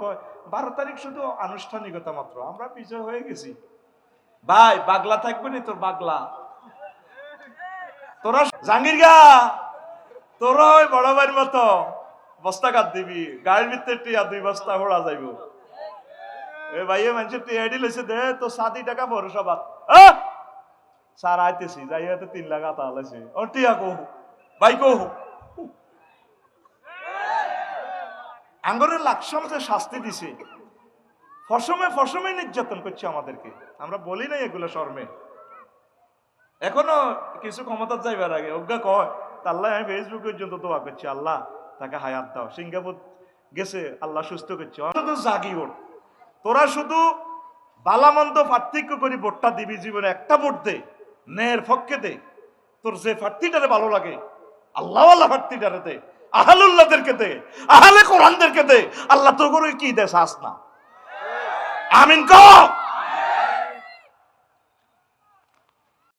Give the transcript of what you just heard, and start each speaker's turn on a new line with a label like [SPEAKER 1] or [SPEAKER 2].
[SPEAKER 1] কয় 12 তারিখ শুধু আনুষ্ঠানিকতা মাত্র, আমরা বিজয় হয়ে গেছি। ভাই বাগলা থাকবে না তোর বাগলা, তোরা জাঙ্গির গা, তোরা ওই বড় ভাইয়ের মতো বস্তা কাট দিবি, গাড়ির ভিতরে টিয়া 2 বস্তা ভরা যাইব। এ ভাইয়ে মানুষের টিয়া এডি লইছে দে তো 7 টাকা পৌরসভা স্যার আইতেছি যাই হয়তো 3 লাখ আতা লাইছে ও টিয়া কো ভাই কো আঙ্গরের লাকসাম যে শাস্তি দিছে, ফসমে নির্যাতন করছে আমাদেরকে। আমরা বলি নাই এগুলো শর্মে। এখনো কিছু ক্ষমতা যাইবার আগে অজ্ঞা কয় তাল্লাহ আমি ফেসবুক পর্যন্ত দোয়া করছি, আল্লাহ তাকে হায়াত দাও। সিঙ্গাপুর গেছে, আল্লাহ সুস্থ করছে। শুধু জাগি ওঠ, তোরা শুধু বালামন্দ পার্থক্য করি ভোটটা দিবি, জীবনে একটা ভোট দে, ন্যায়ের পক্ষে দে। তোর যে প্রার্থীটারে ভালো লাগে আল্লাহ আল্লাহ প্রার্থীটারে দে, আহলুল্লাহদেরকে দে, আহলে কোরআনদেরকে দে। আল্লাহ তো করে কি দেশ আস না, আমিন কও।